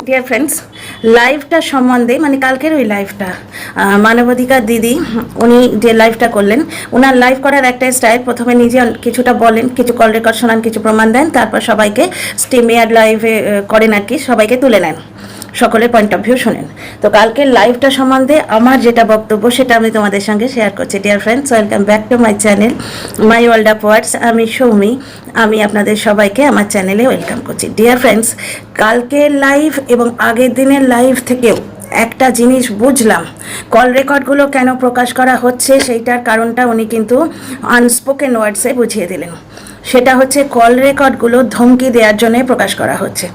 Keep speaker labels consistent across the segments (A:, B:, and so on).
A: Dear friends, লাইভটা সম্বন্ধে মানে কালকের ওই লাইভটা মানবাধিকার দিদি উনি যে লাইভটা করলেন, ওনার লাইভ করার একটা স্টাইল, প্রথমে নিজে কিছুটা বলেন, কিছু কল রেকর্ড শোনান, কিছু প্রমাণ দেন, তারপর সবাইকে স্টিমিয়ার লাইভে করেন আর কি, সবাইকে তুলে নেন, সকলের পয়েন্ট অফ ভিউ শোনেন। তো কালকের লাইভটা সম্বন্ধে আমার যেটা বক্তব্য সেটা আমি তোমাদের সঙ্গে শেয়ার করছি। Dear friends, welcome back to my channel my world of words. আমি সৌমি, আমি আপনাদের সবাইকে আমার চ্যানেলে ওয়েলকাম করছি। ডিয়ার ফ্রেন্ডস, কালকের লাইভ এবং আগের দিনের লাইভ থেকেও একটা জিনিস বুঝলাম, কল রেকর্ডগুলো কেন প্রকাশ করা হচ্ছে সেইটার কারণটা উনি কিন্তু আনস্পোকেন ওয়ার্ডসে বুঝিয়ে দিলেন। সেটা হচ্ছে কল রেকর্ডগুলো ধমকি দেওয়ার জন্যে প্রকাশ করা হচ্ছে।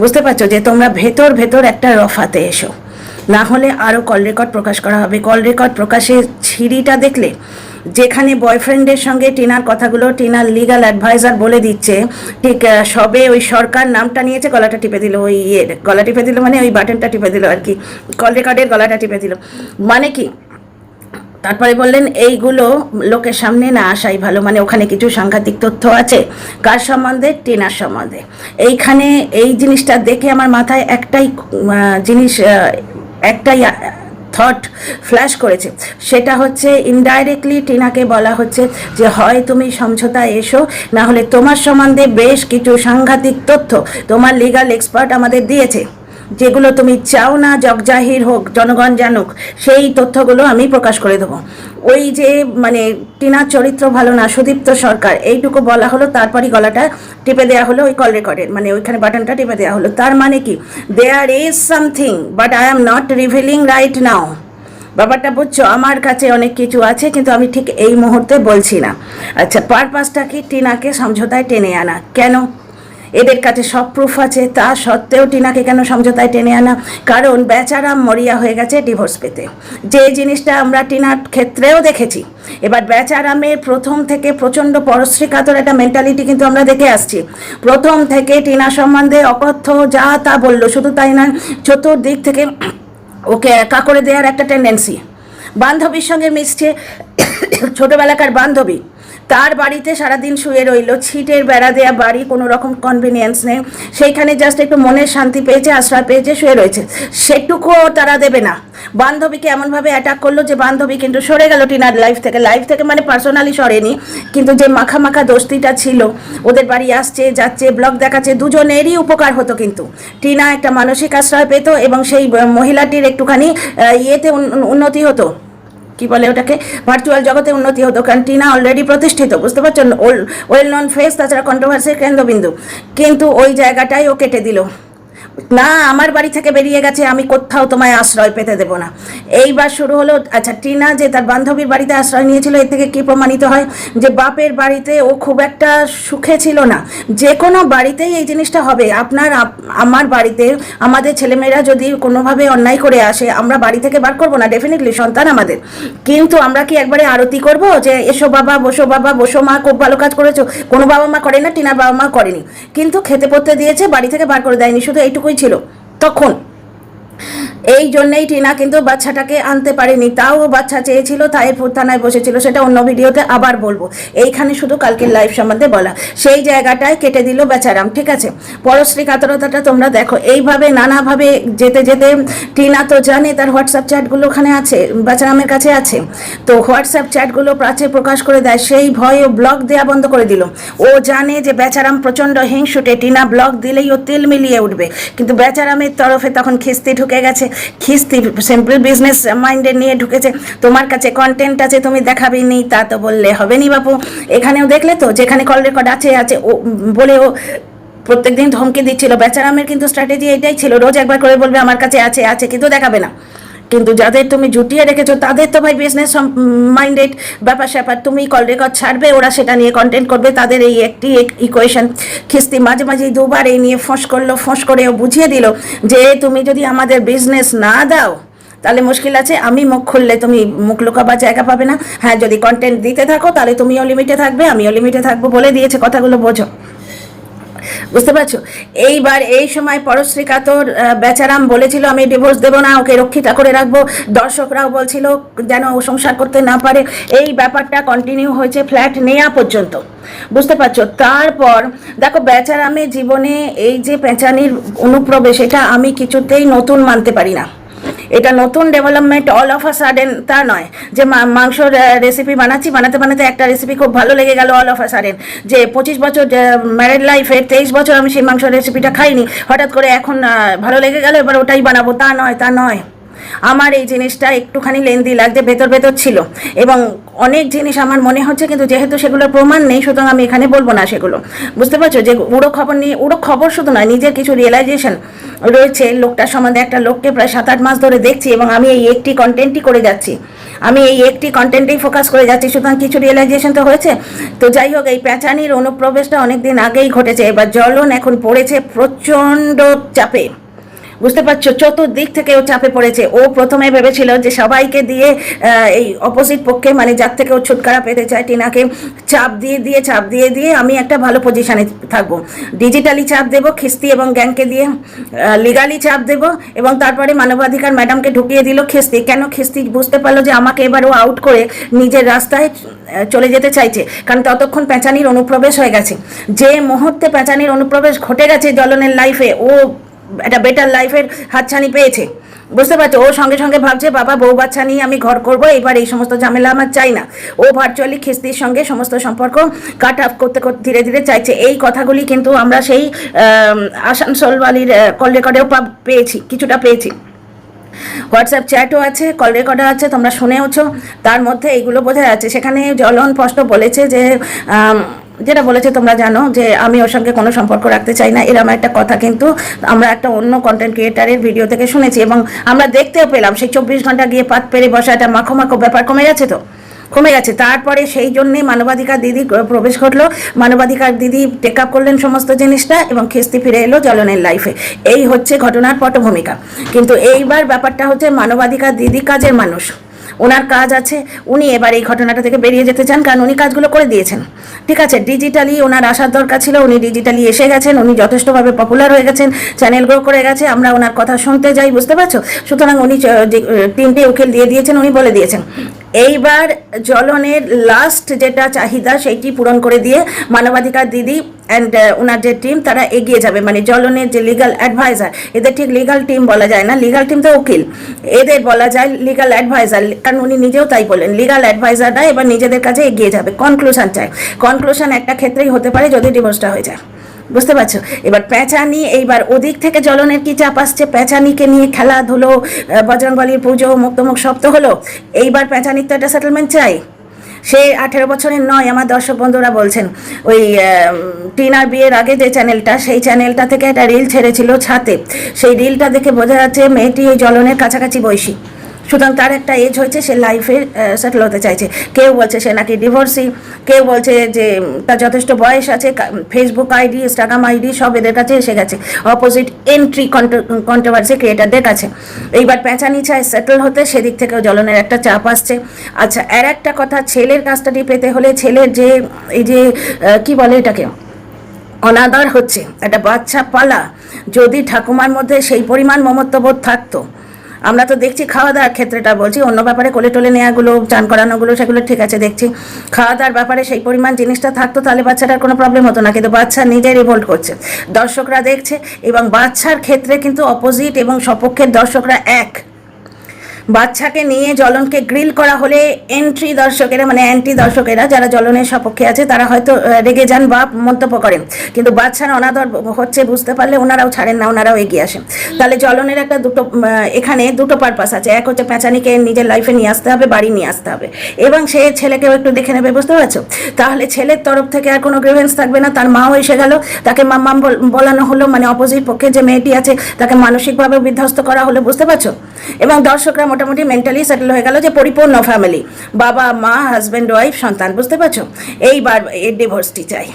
A: বুঝতে পারছো যে তোমরা ভেতর ভেতর একটা রফাতে এসো, না হলে আরও কল রেকর্ড প্রকাশ করা হবে। কল রেকর্ড প্রকাশের ছিঁড়িটা দেখলে, যেখানে বয়ফ্রেন্ডের সঙ্গে টিনার কথাগুলো টিনার লিগাল অ্যাডভাইজার বলে দিচ্ছে, ঠিক সবে ওই সরকার নামটা নিয়েছে, গলাটা টিপে দিল, ওই গলা টিপে দিল মানে ওই বাটনটা টিপে দিল আর কি, কল রেকর্ডের গলাটা টিপে দিল মানে কি। তারপরে বললেন এইগুলো লোকের সামনে না আসাই ভালো, মানে ওখানে কিছু সাংঘাতিক তথ্য আছে। কার সম্বন্ধে? টিনার সম্বন্ধে। এইখানে এই জিনিসটা দেখে আমার মাথায় একটাই জিনিস, একটাই থট ফ্ল্যাশ করেছে, সেটা হচ্ছে ইনডাইরেক্টলি টিনাকে বলা হচ্ছে যে হয় তুমি সমঝোতা এসো, না হলে তোমার সম্বন্ধে বেশ কিছু সাংঘাতিক তথ্য তোমার লিগাল এক্সপার্ট আমাদের দিয়েছে, যেগুলো তুমি চাও না জগজাহির হোক, জনগণ জানুক, সেই তথ্যগুলো আমি প্রকাশ করে দেবো। ওই যে মানে টিনার চরিত্র ভালো না, সুদীপ্ত সরকার, এইটুকু বলা হলো, তারপরই গলাটা টিপে দেওয়া হলো ওই কল রেকর্ডের, মানে ওইখানে বাটনটা টিপে দেওয়া হলো। তার মানে কি, there is something but I am not revealing right now. ব্যাপারটা বুঝছো? আমার কাছে অনেক কিছু আছে কিন্তু আমি ঠিক এই মুহূর্তে বলছি না। আচ্ছা, পারপাসটা কি? টিনাকে সমঝোতায় টেনে আনা। কেন? এদের কাছে সব প্রুফ আছে, তা সত্ত্বেও টিনাকে কেন সমঝোতায় টেনে আনা? কারণ বেচারা মরিয়া হয়ে গেছে ডিভোর্স পেতে, যে জিনিসটা আমরা টিনার ক্ষেত্রেও দেখেছি। এবার বেচারামের প্রথম থেকে প্রচণ্ড পরশ্রী কাতর একটা মেন্টালিটি কিন্তু আমরা দেখে আসছি। প্রথম থেকে টিনা সম্বন্ধে অকথ্য যা তা বললো, শুধু তাই নয়, চতুর্দিক থেকে ওকে একা করে দেওয়ার একটা টেন্ডেন্সি। বান্ধবীর সঙ্গে মিশছে, ছোটোবেলাকার বান্ধবী, তার বাড়িতে সারাদিন শুয়ে রইল, ছিটের বেড়া দেয়া বাড়ি, কোনো রকম কনভিনিয়েন্স নেই, সেইখানে জাস্ট একটু মনের শান্তি পেয়েছে, আশ্রয় পেয়েছে, শুয়ে রয়েছে, সেটুকুও তারা দেবে না। বান্ধবীকে এমনভাবে অ্যাটাক করলো যে বান্ধবী কিন্তু সরে গেল টিনার লাইফ থেকে মানে পার্সোনালি সরেনি, কিন্তু যে মাখা দোস্তিটা ছিল, ওদের বাড়ি আসছে যাচ্ছে, ব্লগ দেখাচ্ছে, দুজনেরই উপকার হতো। কিন্তু টিনা একটা মানসিক আশ্রয় পেত এবং সেই মহিলাটির একটুখানি ইয়েতে উন্নতি হতো, কি বলে ওটাকে, ভার্চুয়াল জগতে উন্নতি হতো, কারণ টিনা অলরেডি প্রতিষ্ঠিত, বুঝতে পারছেন, ওয়েল নন ফেস, তাছাড়া কন্ট্রোভার্সির কেন্দ্রবিন্দু। কিন্তু ওই জায়গাটাই ও কেটে দিল, না আমার বাড়ি থেকে বেরিয়ে গেছে, আমি কোথাও তোমায় আশ্রয় পেতে দেবো না। এইবার শুরু হলো। আচ্ছা, টিনা যে তার বান্ধবীর বাড়িতে আশ্রয় নিয়েছিল, এর থেকে কি প্রমাণিত হয় যে বাপের বাড়িতে ও খুব একটা সুখে ছিল না। যে কোনো বাড়িতেই এই জিনিসটা হবে। আমার বাড়িতে আমাদের ছেলেমেয়েরা যদি কোনোভাবে অন্যায় করে আসে, আমরা বাড়ি থেকে বার করবো না, ডেফিনেটলি সন্তান আমাদের, কিন্তু আমরা কি একবারে আরতি করব যে এসো বাবা, বসো মা, খুব ভালো কাজ করেছো? কোনো বাবা মা করে না, টিনার বাবা মা করেনি, কিন্তু খেতে পড়তে দিয়েছে, বাড়ি থেকে বার করে দেয়নি, শুধু এইটুকুই ছিল তখন। এই জন্যেই টিনা কিন্তু বাচ্চাটাকে আনতে পারেনি, তাও বাচ্চা চেয়েছিল, তাই থানায় বসেছিল, সেটা অন্য ভিডিওতে আবার বলবো। এইখানে শুধু কালকের লাইভ সম্বন্ধে বলা, সেই জায়গাটায় কেটে দিল বেচারাম। ঠিক আছে, পরশ্রী কাতরতাটা তোমরা দেখো। এইভাবে নানাভাবে যেতে যেতে টিনা তো জানে তার হোয়াটসঅ্যাপ চ্যাটগুলো ওখানে আছে, বেচারামের কাছে আছে, তো হোয়াটসঅ্যাপ চ্যাটগুলো প্রাচীর প্রকাশ করে দেয়, সেই ভয়ে ও ব্লগ দেওয়া বন্ধ করে দিল। ও জানে যে বেচারাম প্রচণ্ড হিংসুটে, টিনা ব্লগ দিলেই ও তিল মিলিয়ে উঠবে, কিন্তু বেচারামের তরফে তখন খিস্তি ঢুকে গেছে। খিস্তি সিম্পল বিজনেস মাইন্ডে নিয়ে ঢুকেছে, তোমার কাছে কন্টেন্ট আছে, তুমি দেখাবি নি, তা তো বললে হবে নি বাপু। এখানেও দেখলে তো, যেখানে কল রেকর্ড আছে ও বলে ও প্রত্যেকদিন ধমকি দিচ্ছিল। বেচারামের কিন্তু স্ট্র্যাটেজি এটাই ছিল, রোজ একবার করে বলবে আমার কাছে আছে, কিন্তু দেখাবে না। কিন্তু যাদের তুমি জুটিয়ে রেখেছো তাদের তো ভাই বিজনেস মাইন্ডেড ব্যাপার স্যাপার, তুমি কল রেকর্ড ছাড়বে, ওরা সেটা নিয়ে কন্টেন্ট করবে, তাদের এই একটি ইকুয়েশন। খিস্তি মাঝে দুবার এই নিয়ে ফোঁস করে ও বুঝিয়ে দিল যে তুমি যদি আমাদের বিজনেস না দাও তাহলে মুশকিল আছে, আমি মুখ খুললে তুমি মুখ লুকাবার জায়গা পাবে না। হ্যাঁ, যদি কন্টেন্ট দিতে থাকো তাহলে তুমিও লিমিটে থাকবে, আমিও লিমিটে থাকবো, বলে দিয়েছে। কথাগুলো বোঝো। বুঝতে পারছো? এইবার এই সময় পরশ্রী কাতর বেচারাম বলেছিল আমি ডিভোর্স দেবো না, ওকে রক্ষিতা করে রাখবো, দর্শকরাও বলছিল যেন ও সংসার করতে না পারে। এই ব্যাপারটা কন্টিনিউ হয়েছে ফ্ল্যাট নেওয়া পর্যন্ত, বুঝতে পারছো? তারপর দেখো বেচারামের জীবনে এই যে পেঁচানির অনুপ্রবেশ, এটা আমি কিছুতেই নতুন মানতে পারি না। এটা নতুন development all of a sudden তা নয় যে মাংসর রেসিপি বানাতে বানাতে একটা রেসিপি খুব ভালো লেগে গেল অল অফ আ সাডেন, যে 25 বছর ম্যারিড লাইফের 23 বছর আমি সেই মাংসর রেসিপিটা খাইনি, হঠাৎ করে এখন ভালো লেগে গেল এবার ওটাই বানাবো, তা নয়। আমার এই জিনিসটা একটুখানি লেন্দি লাগছে, ভেতর ছিল, এবং অনেক জিনিস আমার মনে হচ্ছে, কিন্তু যেহেতু সেগুলোর প্রমাণ নেই সুতরাং আমি এখানে বলবো না সেগুলো, বুঝতে পারছো? যে উড়ো খবর নিয়ে, উড়ো খবর শুধু নয়, নিজের কিছু রিয়েলাইজেশন রয়েছে লোকটার সম্বন্ধে। একটা লোককে প্রায় 7-8 মাস ধরে দেখছি এবং আমি এই একটি কন্টেন্টই করে যাচ্ছি, আমি এই একটি কন্টেন্টেই ফোকাস করে যাচ্ছি, সুতরাং কিছু রিয়েলাইজেশন তো হয়েছে। তো যাই হোক, এই পেঁচানির অনুপ্রবেশটা অনেকদিন আগেই ঘটেছে, এবার জ্বলন এখন পড়েছে প্রচণ্ড চাপে, বুঝতে পারছো? চতুর্দিক থেকে ও চাপে পড়েছে। ও প্রথমে ভেবেছিল যে সবাইকে দিয়ে এই অপোজিট পক্ষে, মানে যার থেকে ও ছুটকারা পেতে চায় টিনাকে, চাপ দিয়ে আমি একটা ভালো পজিশনে থাকবো, ডিজিটালি চাপ দেবো খিস্তি এবং গ্যাংকে দিয়ে, লিগালি চাপ দেবো, এবং তারপরে মানবাধিকার ম্যাডামকে ঢুকিয়ে দিল খিস্তি। কেন খিস্তি? বুঝতে পারলো যে আমাকে এবার ও আউট করে নিজের রাস্তায় চলে যেতে চাইছে, কারণ ততক্ষণ পেঁচানির অনুপ্রবেশ হয়ে গেছে। যে মুহূর্তে পেঁচানির অনুপ্রবেশ ঘটে গেছে জ্বলনের লাইফে, ও একটা বেটার লাইফের হাতছানি পেয়েছে, বুঝতে পারছো? ও সঙ্গে সঙ্গে ভাবছে বাবা বউ বাচ্চা নিয়ে আমি ঘর করবো, এবার এই সমস্ত ঝামেলা আমার চাই না। ও ভার্চুয়ালি খিস্তির সঙ্গে সমস্ত সম্পর্ক কাট অফ করতে ধীরে ধীরে চাইছে। এই কথাগুলি কিন্তু আমরা সেই আসানসোলওয়ালির কল রেকর্ডেও কিছুটা পেয়েছি, হোয়াটসঅ্যাপ চ্যাটও আছে, কল রেকর্ডও আছে, তোমরা শুনেওছো। তার মধ্যে এইগুলো বোঝা যাচ্ছে। সেখানে জ্বলন স্পষ্ট বলেছে যে যেটা বলেছে তোমরা জানো, যে আমি ওর সঙ্গে কোনো সম্পর্ক রাখতে চাই না, এরকম একটা কথা কিন্তু আমরা একটা অন্য কন্টেন্ট ক্রিয়েটারের ভিডিও থেকে শুনেছি, এবং আমরা দেখতেও পেলাম সেই 24 ঘন্টা গিয়ে পাত পেরে বসা একটা মাখো ব্যাপার কমে গেছে। তারপরে সেই জন্যেই মানবাধিকার দিদি প্রবেশ ঘটলো, মানবাধিকার দিদি টেক আপ করলেন সমস্ত জিনিসটা, এবং খিস্তি ফিরে এলো জ্বলনের লাইফে। এই হচ্ছে ঘটনার পটভূমিকা। কিন্তু এইবার ব্যাপারটা হচ্ছে মানবাধিকার দিদি কাজের মানুষ, ওনার কাজ আছে, উনি এবার এই ঘটনাটা থেকে বেরিয়ে যেতে চান, কারণ উনি কাজগুলো করে দিয়েছেন, ঠিক আছে? ডিজিটালি ওনার আসার দরকার ছিল, উনি ডিজিটালি এসে গেছেন, উনি যথেষ্টভাবে পপুলার হয়ে গেছেন, চ্যানেল গ্রো করে গেছে, আমরা ওনার কথা শুনতে যাই, বুঝতে পারছো? সুতরাং উনি 3টে উকিল দিয়ে দিয়েছেন, উনি বলে দিয়েছেন। এইবার জ্বলনের লাস্ট যেটা চাহিদা সেইটি পূরণ করে দিয়ে মানবাধিকার দিদি অ্যান্ড ওনার যে টিম তারা এগিয়ে যাবে, মানে জ্বলনের যে লিগাল অ্যাডভাইজার, এদের ঠিক লিগাল টিম বলা যায় না, লিগাল টিম তো উকিল, এদের বলা যায় লিগাল অ্যাডভাইজার, কারণ উনি নিজেও তাই বলেন, লিগাল অ্যাডভাইজাররা এবার নিজেদের কাছে এগিয়ে যাবে, কনক্লুশন চায়। কনক্লুশন একটা ক্ষেত্রেই হতে পারে যদি ডিভোর্সটা হয়ে যায়, বুঝতে পারছো? এবার পেঁচানি, এইবার ওদিক থেকে জ্বলনের কি চাপ আসছে, পেঁচানিকে নিয়ে খেলাধুলো, বজরংবলীর পুজো, মুক্তমুখ সপ্ত হলো, এইবার পেঁচানির তো একটা সেটেলমেন্ট চাই। সে 18 বছরের নয়, আমার দর্শক বন্ধুরা বলছেন, ওই টিনার বিয়ের আগে যে চ্যানেলটা, সেই চ্যানেলটা থেকে একটা রিল ছেড়েছিল ছাতে, সেই রিলটা দেখে বোঝা যাচ্ছে মেয়েটি ওই জ্বলনের কাছাকাছি বয়সী, সুতরাং তার একটা এজ হয়েছে, সে লাইফে সেটেল হতে চাইছে। কেউ বলছে সে নাকি ডিভোর্সি, কেউ বলছে যে তার যথেষ্ট বয়স আছে, ফেসবুক আইডি, ইনস্টাগ্রাম আইডি সব এদের কাছে এসে গেছে, অপোজিট এন্ট্রি কন্ট্রোভার্সি ক্রিয়েটারদের কাছে। এইবার পেঁচানি চায় সেটেল হতে, সেদিক থেকেও জ্বলনের একটা চাপ আসছে। আচ্ছা, আর একটা কথা, ছেলের কাস্টাডি পেতে হলে ছেলের যে এই যে কি বলে এটাকে, অনাদর হচ্ছে, একটা বাচ্চা পালা, যদি ঠাকুমার মধ্যে সেই পরিমাণ মমত্ববোধ থাকতো, আমরা তো দেখছি খাওয়া দাওয়ার ক্ষেত্রেটা বলছি, অন্য ব্যাপারে কোলে টোলে নেওয়াগুলো, চান করানোগুলো সেগুলো ঠিক আছে দেখছি, খাওয়া দাওয়ার ব্যাপারে সেই পরিমাণ জিনিসটা থাকতো তাহলে বাচ্চাটার কোনো প্রবলেম হতো না, কিন্তু বাচ্চা নিজে রিভোল্ট করছে, দর্শকরা দেখছে, এবং বাচ্চার ক্ষেত্রে কিন্তু অপোজিট এবং সপক্ষের দর্শকরা এক। বাচ্চাকে নিয়ে জ্বলনকে গ্রিল করা হলে এন্ট্রি দর্শকেরা, মানে অ্যান্টি দর্শকেরা যারা জ্বলনের সপক্ষে আছে, তারা হয়তো রেগে যান বা মন্তব্য করেন, কিন্তু বাচ্চার অনাদর হচ্ছে বুঝতে পারলে ওনারাও ছাড়েন না, ওনারাও এগিয়ে আসেন। তাহলে জ্বলনের একটা এখানে দুটো পারপাস আছে, এক হচ্ছে পেঁচানিকে নিজের লাইফে নিয়ে আসতে হবে, বাড়ি নিয়ে আসতে হবে, এবং সে ছেলেকেও একটু দেখে নেবে, বুঝতে পারছো? তাহলে ছেলের তরফ থেকে আর কোনো গ্রিভেন্স থাকবে না, তার মাও এসে গেল, তাকে মাম্মাম বলানো হলো, মানে অপোজিট পক্ষে যে মেয়েটি আছে তাকে মানসিকভাবে বিধ্বস্ত করা হলো, বুঝতে পারছো? এবং দর্শকরা মোটামুটি মেন্টালি সেটেল হয়ে গেল যে পরিপূর্ণ ফ্যামিলি, বাবা মা হাজব্যান্ড ওয়াইফ সন্তান, বুঝতে পারছো? এইবার এই ডিভোর্সটি চাই,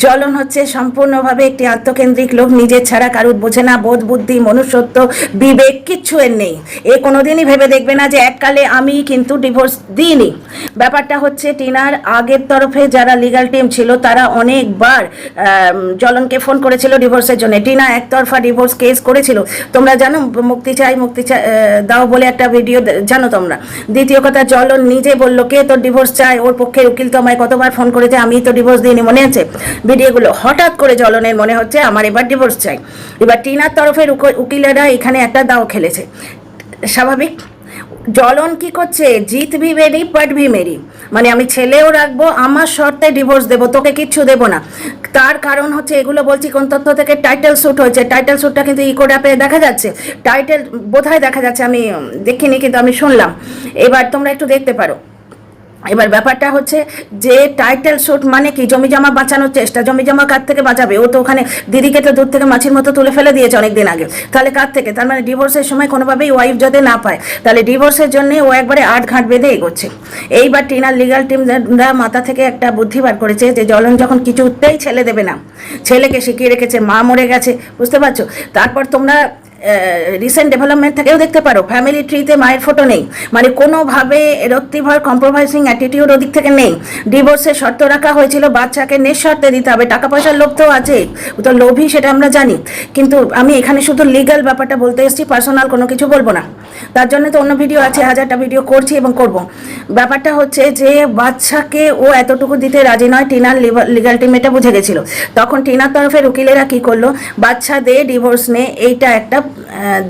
A: জ্বলন হচ্ছে সম্পূর্ণভাবে একটি আত্মকেন্দ্রিক লোক, নিজের ছাড়া কারুর বোঝে না, বোধ বুদ্ধি মনুষ্যত্ব বিবেক কিচ্ছু এর নেই। এ কোনোদিনই ভেবে দেখবে না যে এককালে আমি কিন্তু ডিভোর্স দিইনি। ব্যাপারটা হচ্ছে টিনার আগের তরফে যারা লিগাল টিম ছিল তারা অনেকবার জ্বলনকে ফোন করেছিল ডিভোর্সের জন্য। টিনা একতরফা ডিভোর্স কেস করেছিল, তোমরা জানো, মুক্তি চাই দাও বলে একটা ভিডিও জানো তোমরা। দ্বিতীয় কথা, জ্বলন নিজে বললো কে তোর ডিভোর্স চায়, ওর পক্ষের উকিল তো আমায় কতবার ফোন করেছে, আমি তো ডিভোর্স দিইনি, মনে আছে ভিডিওগুলো। হঠাৎ করে জ্বলনের মনে হচ্ছে আমার এবার ডিভোর্স চাই। এবার টিনার তরফের উকিলেরা এখানে একটা দাও খেলেছে, স্বাভাবিক। জ্বলন কি করছে, জিত ভি মেরি পট ভি মেরি, মানে আমি ছেলেও রাখবো, আমার শর্তে ডিভোর্স দেবো, তোকে কিচ্ছু দেবো না। তার কারণ হচ্ছে, এগুলো বলছি কোন তথ্য থেকে, টাইটেল শ্যুট হয়েছে। টাইটেল শ্যুটটা কিন্তু ইকো অ্যাপে দেখা যাচ্ছে, টাইটেল বোধহয় দেখা যাচ্ছে, আমি দেখিনি কিন্তু আমি শুনলাম। এবার তোমরা একটু দেখতে পারো। এবার ব্যাপারটা হচ্ছে যে টাইটেল শ্যুট মানে কি, জমি জমা বাঁচানোর চেষ্টা। জমি জমা কার থেকে বাঁচাবে, ও তো ওখানে দিদিকে তো দূর থেকে মাছির মতো তুলে ফেলে দিয়েছে অনেকদিন আগে, তাহলে কার থেকে? তার মানে ডিভোর্সের সময় কোনোভাবেই ওয়াইফ যাতে না পায়, তাহলে ডিভোর্সের জন্য ও একবারে আট ঘাট বেঁধে এগোচ্ছে। এইবার টিনার লিগাল টিমরা মাথা থেকে একটা বুদ্ধি বার করেছে যে জ্বলন যখন কিছুতেই ছেলে দেবে না, ছেলেকে শিখিয়ে রেখেছে, মা মরে গেছে, বুঝতে পারছো। তারপর তোমরা রিসেন্ট ডেভেলপমেন্ট থেকেও দেখতে পারো, ফ্যামিলি ট্রিতে মায়ের ফটো নেই, মানে কোনোভাবে রক্তিভর কম্প্রোমাইজিং অ্যাটিটিউড ওদিক থেকে নেই। ডিভোর্সের শর্ত রাখা হয়েছিল বাচ্চাকে নিঃশর্তে দিতে হবে, টাকা পয়সার লোভ তো আছে, ও তো লোভী, সেটা আমরা জানি, কিন্তু আমি এখানে শুধু লিগ্যাল ব্যাপারটা বলতে এসেছি, পার্সোনাল কোনো কিছু বলবো না। তার জন্য তো অন্য ভিডিও আছে, হাজারটা ভিডিও করছি এবং করব। ব্যাপারটা হচ্ছে যে বাচ্চাকে ও এতটুকু দিতে রাজি নয়, টিনার লিগাল টিম এটা বুঝে গেছিল। তখন টিনার তরফের উকিলেরা কি করলো, বাচ্চা দে ডিভোর্স নে, এইটা একটা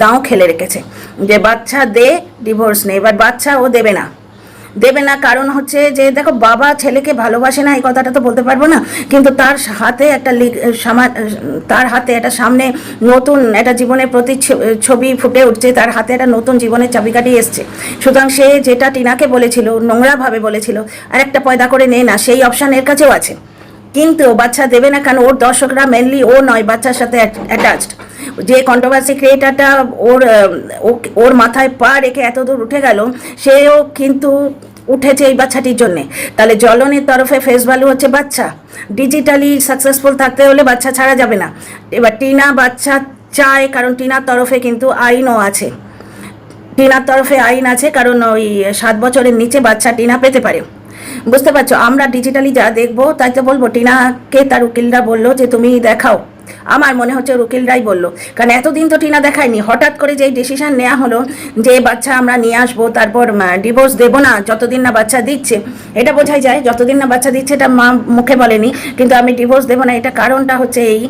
A: দাও খেলে রেখেছে যে বাচ্চা দে ডিভোর্স নে। এবার বাচ্চা ও দেবে না, দেবে না কারণ হচ্ছে যে দেখো, বাবা ছেলেকে ভালোবাসে না এই কথাটা তো বলতে পারবো না, কিন্তু তার হাতে একটা তার হাতে একটা সামনে নতুন একটা জীবনের প্রতিচ্ছবি ফুটে উঠছে, তার হাতে একটা নতুন জীবনের চাবিকাঠি এসছে। সুতরাং সে যেটা টিনাকে বলেছিল, নোংরাভাবে বলেছিল আর একটা পয়দা করে নে না, সেই অপশান এর কাছেও আছে, কিন্তু বাচ্চা দেবে না। কারণ ওর দর্শকরা মেনলি ও নয়, বাচ্চার সাথে অ্যাটাচড। যে কন্ট্রোভার্সি ক্রিয়েটারটা ওর মাথায় পা রেখে এত দূর উঠে গেল, সেও কিন্তু উঠেছে এই বাচ্চাটির জন্যে। তাহলে জ্বলনের তরফে ফেস ভ্যালু হচ্ছে বাচ্চা। ডিজিটালি সাকসেসফুল থাকতে হলে বাচ্চা ছাড়া যাবে না। এবার টিনা বাচ্চা চায়, কারণ টিনার তরফে কিন্তু আইনও আছে, টিনার তরফে আইন আছে, কারণ ওই 7 বছরের নিচে বাচ্চা টিনা পেতে পারে, বুঝতে পারছো। আমরা ডিজিটালি যা দেখবো তাই তো বলবো। টিনাকে তার উকিলরা বললো যে তুমি দেখাও, আমার মনে হচ্ছে উকিলরাই বললো, কারণ এতদিন তো টিনা দেখায়নি। হঠাৎ করে যেই ডিসিশন নেওয়া হলো যে বাচ্চা আমরা নিয়ে আসবো, তারপর ডিভোর্স দেবো না যতদিন না বাচ্চা দিচ্ছে, এটা বোঝাই যায় যতদিন না বাচ্চা দিচ্ছে, এটা মা মুখে বলেনি, কিন্তু আমি ডিভোর্স দেবো না, এটা কারণটা হচ্ছে এই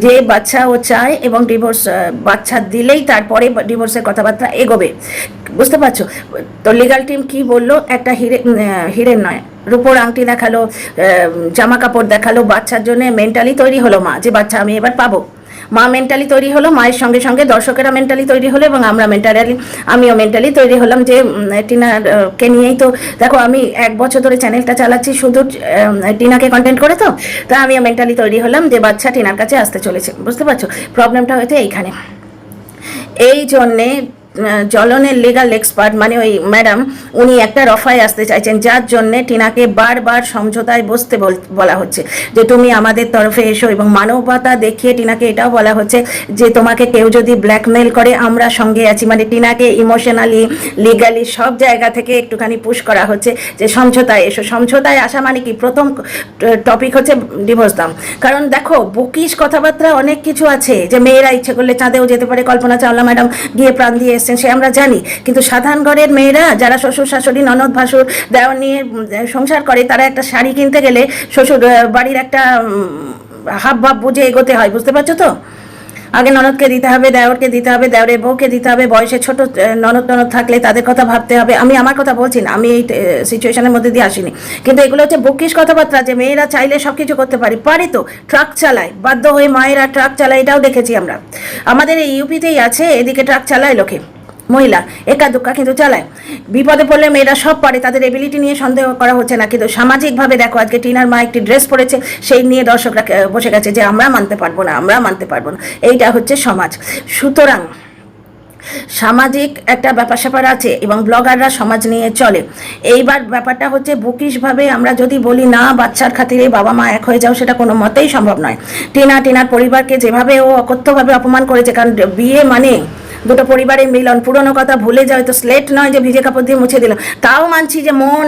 A: যে বাচ্চা ও চায়, এবং ডিভোর্স বাচ্চা দিলেই তারপরে ডিভোর্সের কথাবার্তা এগোবে, বুঝতে পারছো। তো লিগাল টিম কি বললো, একটা হিরের নয় রূপোর আংটি দেখালো, জামা কাপড় দেখালো, বাচ্চার জন্য মেন্টালি তৈরি হলো মা, যে বাচ্চা আমি এবার পাবো। মা মেন্টালি তৈরি হলো, মায়ের সঙ্গে সঙ্গে দর্শকেরা মেন্টালি তৈরি হলো, এবং আমিও মেন্টালি তৈরি হলাম যে টিনাকে নিয়েই তো দেখো, আমি 1 বছর ধরে চ্যানেলটা চালাচ্ছি শুধু টিনাকে কন্টেন্ট করে, তো তা আমিও মেন্টালি তৈরি হলাম যে বাচ্চা টিনার কাছে আসতে চলেছে, বুঝতে পারছো। প্রবলেমটা হয়েছে এইখানে। এই জন্যে জ্বলনের লিগাল এক্সপার্ট মানে ওই ম্যাডাম, উনি একটা রফায় আসতে চাইছেন, যার জন্যে টিনাকে বারবার সমঝোতায় বসতে বলা হচ্ছে যে তুমি আমাদের তরফে এসো, এবং মানবতা দেখিয়ে টিনাকে এটাও বলা হচ্ছে যে তোমাকে কেউ যদি ব্ল্যাকমেল করে আমরা সঙ্গে আছি, মানে টিনাকে ইমোশনালি লিগালি সব জায়গা থেকে একটুখানি পুশ করা হচ্ছে যে সমঝোতায় এসো। সমঝোতায় আসা মানে কি, প্রথম টপিক হচ্ছে ডিভোর্স দাম। কারণ দেখো, বুকিশ কথাবার্তা অনেক কিছু আছে, যে মেয়েরা ইচ্ছে করলে চাঁদেও যেতে পারে, কল্পনা চাওলা ম্যাডাম গিয়ে প্রাণ দিয়ে সে আমরা জানি, কিন্তু সাধারণ ঘরের মেয়েরা যারা শ্বশুর শাশুড়ি ননদ ভাসুর দেওয়ার নিয়ে সংসার করে, তারা একটা শাড়ি কিনতে গেলে শ্বশুর বাড়ির একটা হাব ভাব বুঝে এগোতে হয়, বুঝতে পারছো তো। আগে ননদকে দিতে হবে, দেওরকে দিতে হবে, দেওরের বউকে দিতে হবে, বয়সে ছোট ননদ থাকলে তাদের কথা ভাবতে হবে। আমি আমার কথা বলছি না, আমি এই সিচুয়েশনের মধ্যে দিয়ে আসিনি, কিন্তু এগুলো হচ্ছে বুকিশ কথাবার্তা, যে মেয়েরা চাইলে সব কিছু করতে পারি তো, ট্রাক চালায়, বাধ্য হয়ে মায়েরা ট্রাক চালায়, এটাও দেখেছি আমরা। আমাদের এই ইউপিতেই আছে, এদিকে ট্রাক চালায় লোকে, মহিলা একা দুক্কা কিন্তু চালায়। বিপদে পড়লে মেয়েরা সব পারে, তাদের এবিলিটি নিয়ে সন্দেহ করা হচ্ছে না, কিন্তু সামাজিকভাবে দেখো, আজকে টিনার মা একটি ড্রেস পরেছে, সেই নিয়ে দর্শকরা বসে গেছে যে আমরা মানতে পারবো না, আমরা মানতে পারবো না, এইটা হচ্ছে সমাজ। সুতরাং সামাজিক একটা ব্যাপার স্যাপার আছে এবং ব্লগাররা সমাজ নিয়ে চলে। এইবার ব্যাপারটা হচ্ছে বুকিশভাবে আমরা যদি বলি না বাচ্চার খাতিরে বাবা মা এক হয়ে যাও, সেটা কোনো মতেই সম্ভব নয়। টিনার পরিবারকে যেভাবে ও অকথ্যভাবে অপমান করেছে, কারণ বিয়ে মানে দুটো পরিবারের মিলন, পুরনো কথা ভুলে যাও, তো স্লেট নয় যে ভিজে কাপড় দিয়ে মুছে দিল। তাও মানছি যে মন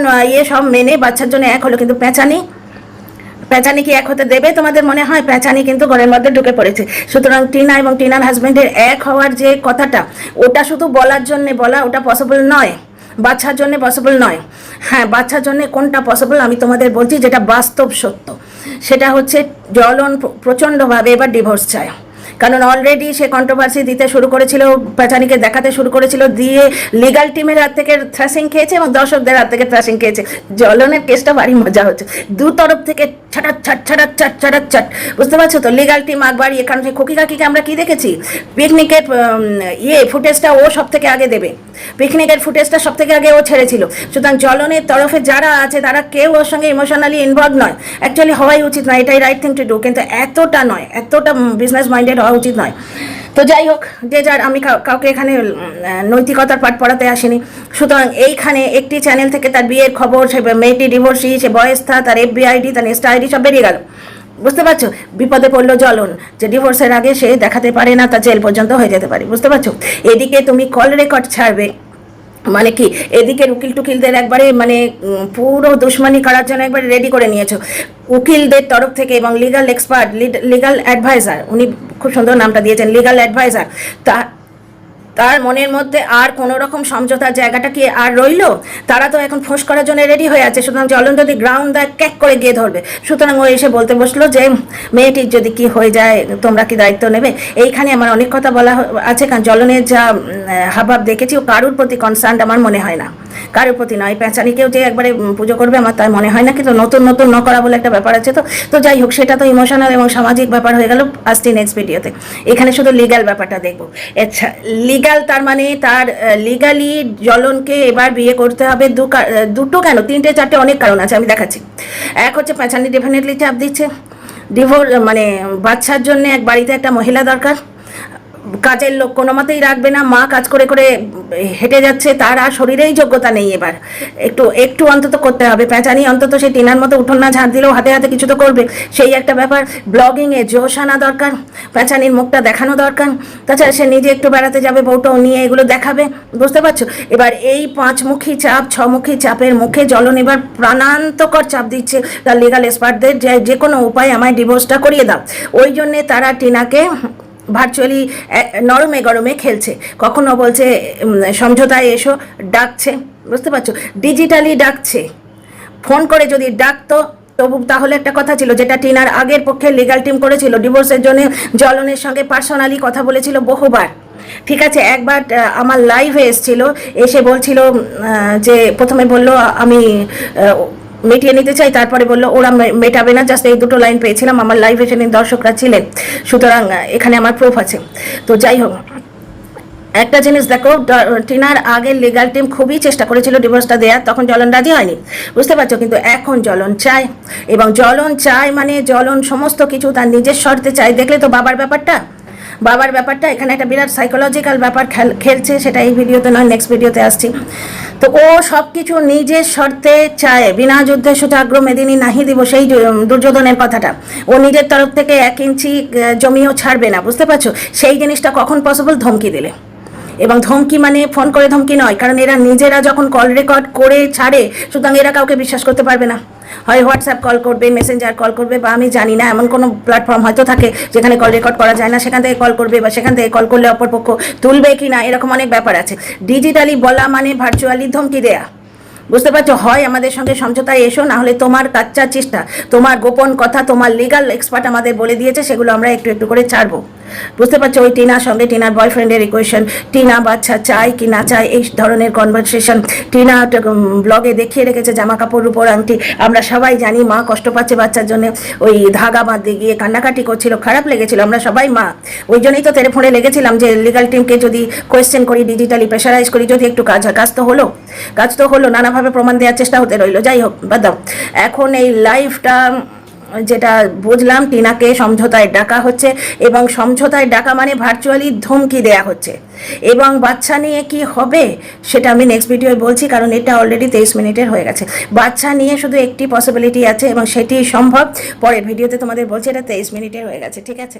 A: সব মেনে বাচ্চার জন্য এক হলো, কিন্তু পেঁচানি কি এক হতে দেবে তোমাদের মনে হয়? পেঁচানি কিন্তু ঘরের মধ্যে ঢুকে পড়েছে। সুতরাং টিনা এবং টিনার হাজব্যান্ডের এক হওয়ার যে কথাটা, ওটা শুধু বলার জন্যে বলা, ওটা পসিবল নয়, বাচ্চার জন্য পসিবল নয়। হ্যাঁ, বাচ্চার জন্য কোনটা পসিবল আমি তোমাদের বলছি, যেটা বাস্তব সত্য, সেটা হচ্ছে জ্বলন প্রচণ্ডভাবে এবার ডিভোর্স চায়। কারণ অলরেডি সে কন্ট্রোভার্সি দিতে শুরু করেছিল, পেঁচানিকে দেখাতে শুরু করেছিল, দিয়ে লিগাল টিমের হাত থেকে থ্রাশিং খেয়েছে এবং দর্শকদের হাত থেকে থ্রাশিং খেয়েছে। জ্বলনের কেসটা ভারী মজা হচ্ছে, দু তরফ থেকে ছাটাত, বুঝতে পারছো তো? লিগাল টিম আগ বাড়িয়ে, কারণ সেই খুকি কাকিকে আমরা কি দেখেছি, পিকনিকের ফুটেজটা ও সব থেকে আগে দেবে, পিকনিকের ফুটেজটা সব থেকে আগে ও ছেড়েছিল। সুতরাং জ্বলনের তরফে যারা আছে তারা কেউ ওর সঙ্গে ইমোশনালি ইনভলভ নয়, অ্যাকচুয়ালি হওয়াই উচিত নয়, এটাই রাইট থিং টু ডু, কিন্তু এতটা নয়, এতটা বিজনেস মাইন্ডেড হওয়া উচিত নয়। তো যাই হোক, যে যার, আমি কাউকে এখানে নৈতিকতার পাঠ পড়াতে আসিনি। সুতরাং এইখানে একটি চ্যানেল থেকে তার বিয়ের খবর, সে মেয়েটি ডিভোর্সি, সে বয়স্থা, তার FB ID, তার ইনস্টা ID সব বেরিয়ে গেল। বুঝতে পারছো? বিপদে পড়লো জ্বলন, যে ডিভোর্সের আগে সে দেখাতে পারে না, তা জেল পর্যন্ত হয়ে যেতে পারে। বুঝতে পারছো? এদিকে তুমি কল রেকর্ড ছাড়বে, মানে কি, এদিকে উকিল টুকিলদের একবারে মানে পুরো দুশ্মনী করার জন্য একবারে রেডি করে নিয়েছো উকিলদের তরফ থেকে, এবং লিগাল এক্সপার্ট, লিগাল অ্যাডভাইজার, উনি খুব সুন্দর নামটা দিয়েছেন, লিগাল অ্যাডভাইজার, তার মনের মধ্যে আর কোনো রকম সমঝোতার জায়গাটা কি আর রইল? তারা তো এখন ফোঁস করার জন্য রেডি হয়ে আছে। সুতরাং জ্বলন যদি গ্রাউন্ড দেয়, ক্যাক করে গিয়ে ধরবে। সুতরাং ও এসে বলতে বসলো যে মেয়েটির যদি কি হয়ে যায় তোমরা কি দায়িত্ব নেবে? এইখানে আমার অনেক কথা বলা আছে, কারণ জ্বলনের যা হাবভাব দেখেছি, ও কারুর প্রতি কনসার্ন আমার মনে হয় না, কারোর প্রতি নয়। পেঁচানিকেও যে একবারে পুজো করবে আমার তাই মনে হয় না, কিন্তু নতুন ন করা বলে একটা ব্যাপার আছে। তো যাই হোক, সেটা তো ইমোশনাল এবং সামাজিক ব্যাপার হয়ে গেল। আসছি নেক্সট ভিডিওতে, এখানে শুধু লিগ্যাল ব্যাপারটা দেখবো। আচ্ছা, লিগ্যাল তার মানে তার লিগালি জ্বলনকে এবার বিয়ে করতে হবে। দুটো কেন, তিনটে চারটে অনেক কারণ আছে, আমি দেখাচ্ছি। এক হচ্ছে পেঁচানি ডেফিনেটলি চাপ দিচ্ছে, ডিভোর্স মানে বাচ্চার জন্য এক বাড়িতে একটা মহিলা দরকার, কাজের লোক কোনো মতেই রাখবে না, মা কাজ করে করে হেঁটে যাচ্ছে, তার আর শরীরেই যোগ্যতা নেই, এবার একটু অন্তত করতে হবে। পেঁচানি অন্তত সেই টিনার মতো উঠোন না ঝাঁট দিলেও হাতে হাতে কিছু তো করবে, সেই একটা ব্যাপার। ব্লগিংয়ে জোশ আনা দরকার, পেঁচানির মুখটা দেখানো দরকার। তাছাড়া সে নিজে একটু বেড়াতে যাবে, বউটাও নিয়ে এগুলো দেখাবে। বুঝতে পারছো? এবার এই 5মুখী চাপ, 6মুখী চাপের মুখে জ্বলন এবার প্রাণান্তকর চাপ দিচ্ছে তার লিগাল এক্সপার্টদের, যে কোনো উপায় আমায় ডিভোর্সটা করিয়ে দাও। ওই জন্যে তারা টিনাকে ভার্চুয়ালি নরমে গরমে খেলছে, কখনো বলছে সমঝোতায় এসো, ডাকছে। বুঝতে পারছো? ডিজিটালি ডাকছে, ফোন করে যদি ডাকতো তবু তাহলে একটা কথা ছিল, যেটা টিনার আগের পক্ষে লিগাল টিম করেছিল, ডিভোর্সের জন্য জ্বলনের সঙ্গে পার্সোনালি কথা বলেছিল বহুবার। ঠিক আছে, একবার আমার লাইভে এসেছিল, এসে বলছিল যে প্রথমে বলল আমি মিটিয়ে নিতে চাই, তারপরে বললো ওরা মেটাবে না, জাস্ট এই দুটো লাইন পেয়েছিলাম, আমার লাইভে সেদিন দর্শকরা ছিলেন, সুতরাং এখানে আমার প্রুফ আছে। তো যাই হোক, একটা জিনিস দেখো, টিনার আগের লিগাল টিম খুবই চেষ্টা করেছিল ডিভোর্সটা দেওয়ার, তখন জ্বলন রাজি হয়নি। বুঝতে পারছো? কিন্তু এখন জ্বলন চায়, এবং জ্বলন চায় মানে জ্বলন সমস্ত কিছু তার নিজের শর্তে চায়। দেখলে তো বাবার ব্যাপারটা এখানে একটা বিরাট সাইকোলজিক্যাল ব্যাপার খেলছে, সেটা এই ভিডিওতে নয়, নেক্সট ভিডিওতে আসছি। তো ও সব কিছু নিজের শর্তে চায়, বিনা যুদ্ধে সুচাগ্র মেদিনী নাহি দিব, সেই দুর্যোধনের কথাটা ও নিজের তরফ থেকে 1 ইঞ্চি জমিও ছাড়বে না। বুঝতে পারছো? সেই জিনিসটা কখন পসিবল? ধমকি দিলে। এবং ধমকি মানে ফোন করে ধমকি নয়, কারণ এরা নিজেরা যখন কল রেকর্ড করে ছাড়ে, সুতরাং এরা কাউকে বিশ্বাস করতে পারবে না। হয় হোয়াটসঅ্যাপ কল করবে, মেসেঞ্জার কল করবে, বা আমি জানি না এমন কোনো প্ল্যাটফর্ম হয়তো থাকে যেখানে কল রেকর্ড করা যায় না, সেখান থেকে কল করবে, বা সেখান থেকে কল করলে অপরপক্ষ তুলবে কি না, এরকম অনেক ব্যাপার আছে। ডিজিটালি বলা মানে ভার্চুয়ালি ধমকি দেয়া। বুঝতে পারছো? হয় আমাদের সঙ্গে সমঝোতায় এসো, না হলে তোমার কাচ্চা চেষ্টা, তোমার গোপন কথা, তোমার লিগাল এক্সপার্ট আমাদের বলে দিয়েছে, সেগুলো আমরা একটু একটু করে ছাড়বো। বুঝতে পারছো? ওই টিনার সঙ্গে টিনার বয়ফ্রেন্ডের ইকুয়েশন, টিনা বাচ্চা চায় কি না চায়, এই ধরনের কনভারসেশন। টিনা ব্লগে দেখিয়ে রেখেছে জামা কাপড় উপর আংটি, আমরা সবাই জানি মা কষ্ট পাচ্ছে বাচ্চার জন্য, ওই ধাগা বাঁধতে গিয়ে কান্নাকাটি করছিল, খারাপ লেগেছিল, আমরা সবাই মা। ওই জন্যই তো তেরে ফোনে লেগেছিলাম যে লিগাল টিমকে যদি কোয়েশ্চেন করি, ডিজিটালি প্রেশারাইজ করি, যদি একটু কাজ হয়। কাজ তো হলো, নানাভাবে প্রমাণ দেওয়ার চেষ্টা হতে রইলো। যাই হোক, বাদ দাও। এখন এই লাইফটা যেটা বুঝলাম টিনাকে সমঝোতায় ডাকা হচ্ছে, এবং সমঝোতায় ডাকা মানে ভার্চুয়ালি ধমকি দেয়া হচ্ছে। এবং বাচ্চা নিয়ে কি হবে সেটা আমি নেক্সট ভিডিওয় বলছি, কারণ এটা অলরেডি 23 মিনিটের হয়ে গেছে। বাচ্চা নিয়ে শুধু একটি পসিবিলিটি আছে এবং সেটি সম্ভব, পরের ভিডিওতে তোমাদের বলছি। এটা 23 মিনিটের হয়ে গেছে, ঠিক আছে।